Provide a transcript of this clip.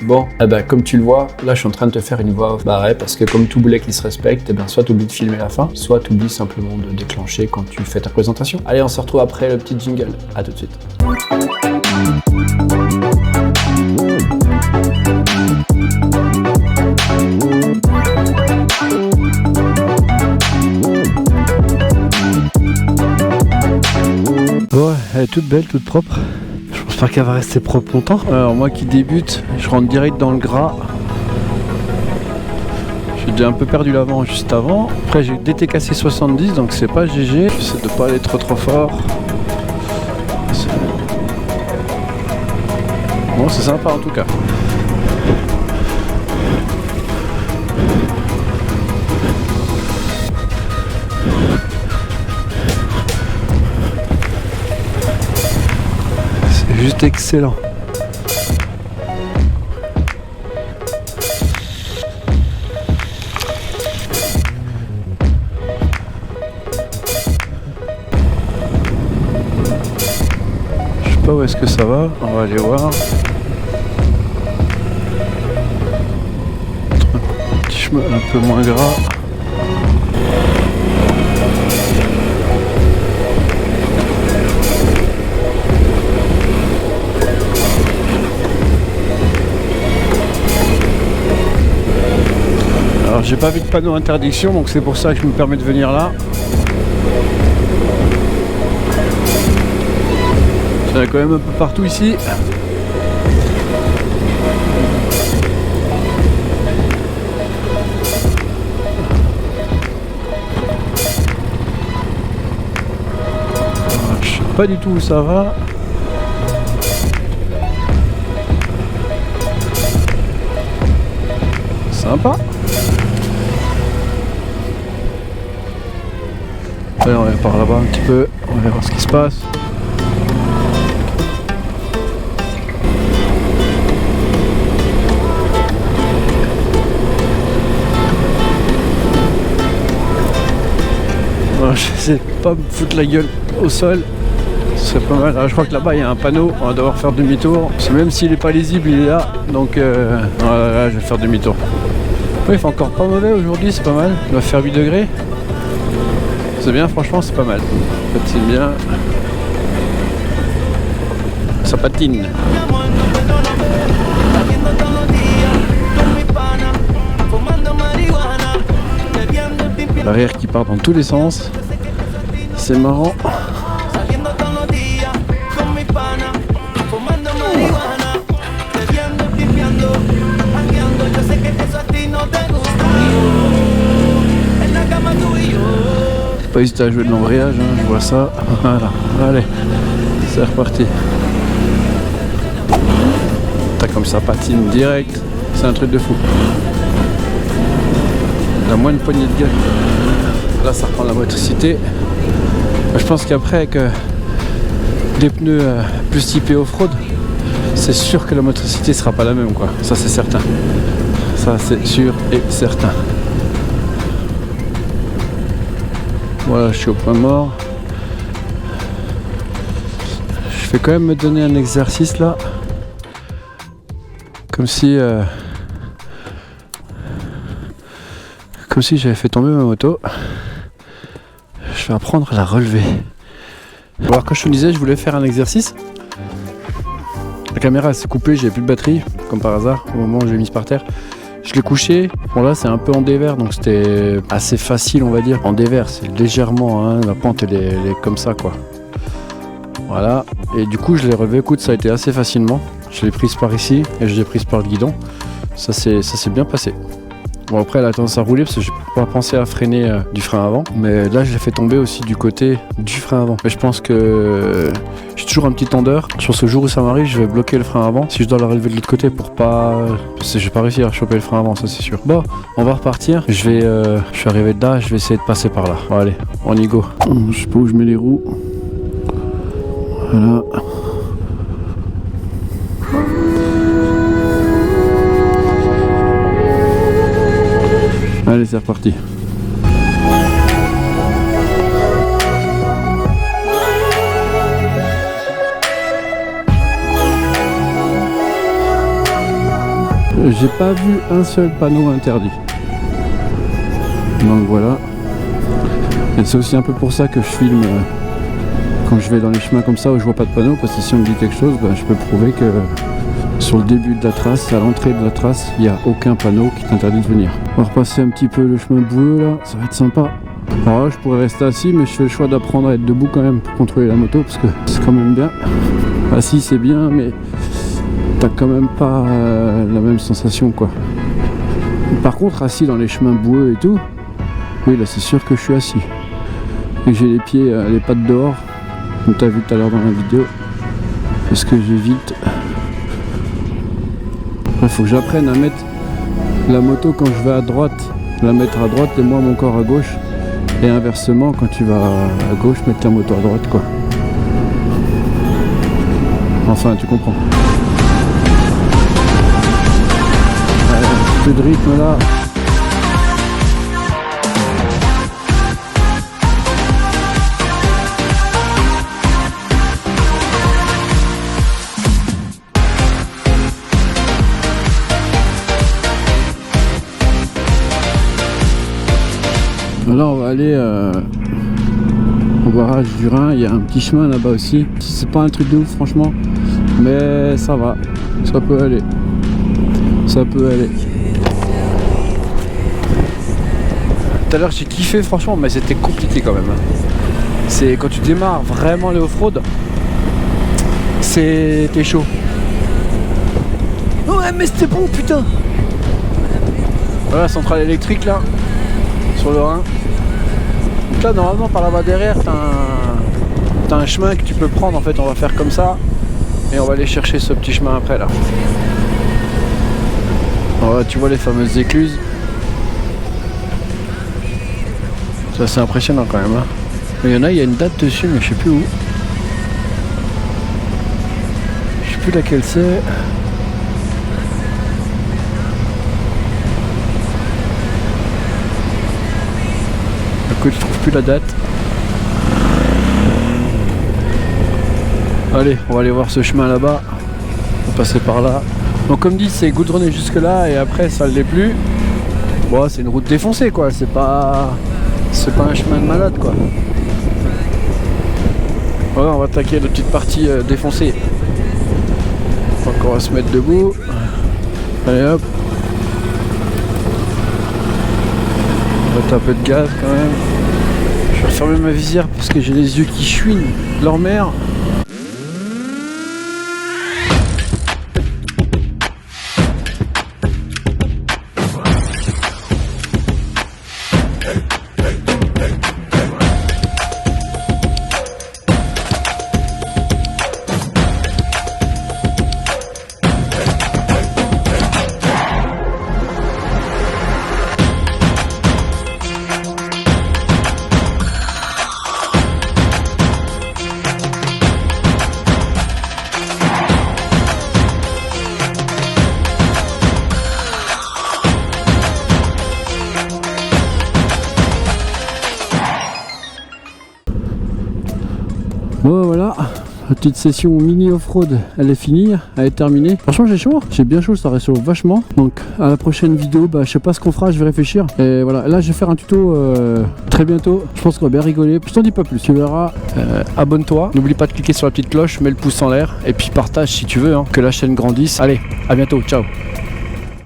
Bon, eh ben, comme tu le vois, là je suis en train de te faire une voix off. Bah ouais, parce que comme tout boulet qui se respecte, eh ben, soit tu oublies de filmer la fin, soit tu oublies simplement de déclencher quand tu fais ta présentation. Allez, on se retrouve après le petit jingle. À tout de suite. Bon, elle est toute belle, toute propre. J'espère qu'elle va rester propre longtemps. Alors moi qui débute, je rentre direct dans le gras. J'ai déjà un peu perdu l'avant juste avant. Après j'ai DTKC 70, donc c'est pas GG. J'essaie de pas aller trop fort. Bon, c'est sympa en tout cas. C'est juste excellent. Je sais pas où est-ce que ça va, on va aller voir. Petit chemin un peu moins gras. Alors j'ai pas vu de panneau interdiction, donc c'est pour ça que je me permets de venir là. Il y en a quand même un peu partout ici. Je sais pas du tout où ça va. Sympa. Allez, on va par là-bas un petit peu, on va voir ce qui se passe. Voilà, j'essaie de pas me foutre la gueule au sol. Ce serait pas mal. Alors, je crois que là-bas il y a un panneau, on va devoir faire demi-tour. Même s'il n'est pas lisible, il est là. Donc voilà, là, je vais faire demi-tour. Oui, il fait encore pas mauvais aujourd'hui, c'est pas mal. Il va faire 8 degrés. C'est bien, franchement, c'est pas mal. Ça patine bien. Ça patine. L'arrière qui part dans tous les sens. C'est marrant. Pas hésiter à jouer de l'embrayage, hein, je vois ça. Voilà, allez, c'est reparti. T'as comme ça patine direct, c'est un truc de fou. La moindre poignée de gueule. Là ça reprend la motricité. Je pense qu'après avec des pneus plus typés off-road, c'est sûr que la motricité sera pas la même quoi. Ça c'est certain. Ça c'est sûr et certain. Voilà, je suis au point mort. Je vais quand même me donner un exercice là. Comme si j'avais fait tomber ma moto. Je vais apprendre à la relever. Alors quand je te disais, je voulais faire un exercice. La caméra s'est coupée, j'avais plus de batterie, comme par hasard, au moment où je l'ai mise par terre. Je l'ai couché, bon là c'est un peu en dévers, donc c'était assez facile on va dire. En dévers, c'est légèrement, hein, la pente elle est comme ça quoi. Voilà, et du coup je l'ai relevé, écoute ça a été assez facilement. Je l'ai prise par ici et je l'ai prise par le guidon. Ça s'est bien passé. Bon après elle a tendance à rouler parce que j'ai pas pensé à freiner du frein avant. Mais là je l'ai fait tomber aussi du côté du frein avant. Mais je pense que j'ai toujours un petit tendeur. Je pense que le jour où ça m'arrive je vais bloquer le frein avant. Si je dois la relever de l'autre côté pour pas... Parce que je vais pas réussir à choper le frein avant, ça c'est sûr. Bon, on va repartir. Je suis arrivé de là, je vais essayer de passer par là. Bon, allez, on y go. Je sais pas où je mets les roues. Voilà. Allez, c'est reparti. J'ai pas vu un seul panneau interdit. Donc voilà. Et c'est aussi un peu pour ça que je filme quand je vais dans les chemins comme ça où je vois pas de panneau, parce que si on me dit quelque chose, ben, je peux prouver que sur le début de la trace, à l'entrée de la trace, il n'y a aucun panneau qui t'interdit de venir. On va repasser un petit peu le chemin boueux là, ça va être sympa. Alors là, je pourrais rester assis, mais je fais le choix d'apprendre à être debout quand même pour contrôler la moto, parce que c'est quand même bien. Assis c'est bien, mais t'as quand même pas la même sensation quoi. Par contre, assis dans les chemins boueux et tout, oui là c'est sûr que je suis assis. Et j'ai les pieds, les pattes dehors, comme tu as vu tout à l'heure dans la vidéo, parce que j'évite. Il faut que j'apprenne à mettre la moto quand je vais à droite, la mettre à droite et moi mon corps à gauche. Et inversement, quand tu vas à gauche, mettre ta moto à droite quoi. Enfin, tu comprends. Allez, un peu de rythme là. Là on va aller au barrage du Rhin, il y a un petit chemin là-bas aussi. C'est pas un truc de ouf franchement, mais ça va, ça peut aller. Ça peut aller. Tout à l'heure j'ai kiffé franchement, mais c'était compliqué quand même. C'est quand tu démarres vraiment les off-road, c'était chaud. Ouais mais c'était bon putain. Voilà, centrale électrique là, sur le Rhin. Donc là normalement par là-bas derrière t'as un chemin que tu peux prendre en fait. On va faire comme ça et on va aller chercher ce petit chemin après là. Alors là tu vois les fameuses écluses. Ça c'est impressionnant quand même hein. Mais il y en a, il y a une date dessus mais je sais plus où. Je sais plus laquelle c'est. Je trouve plus la date. Allez, on va aller voir ce chemin là-bas. On va passer par là. Donc comme dit, c'est goudronné jusque là et après ça ne l'est plus. Bon, c'est une route défoncée quoi. C'est pas un chemin de malade quoi. Voilà, on va attaquer la petite partie défoncée. Donc on va se mettre debout. Allez hop. On va mettre un peu de gaz quand même. Je vais refermer ma visière parce que j'ai les yeux qui chouinent leur mère. Bon voilà, la petite session mini off-road, elle est finie, elle est terminée. Franchement j'ai chaud, j'ai bien chaud, ça réchauffe vachement. Donc à la prochaine vidéo, bah, je sais pas ce qu'on fera, je vais réfléchir. Et voilà, là je vais faire un tuto très bientôt. Je pense qu'on va bien rigoler, je t'en dis pas plus, tu verras. Abonne-toi, n'oublie pas de cliquer sur la petite cloche, mets le pouce en l'air et puis partage si tu veux, hein, que la chaîne grandisse. Allez, à bientôt, ciao.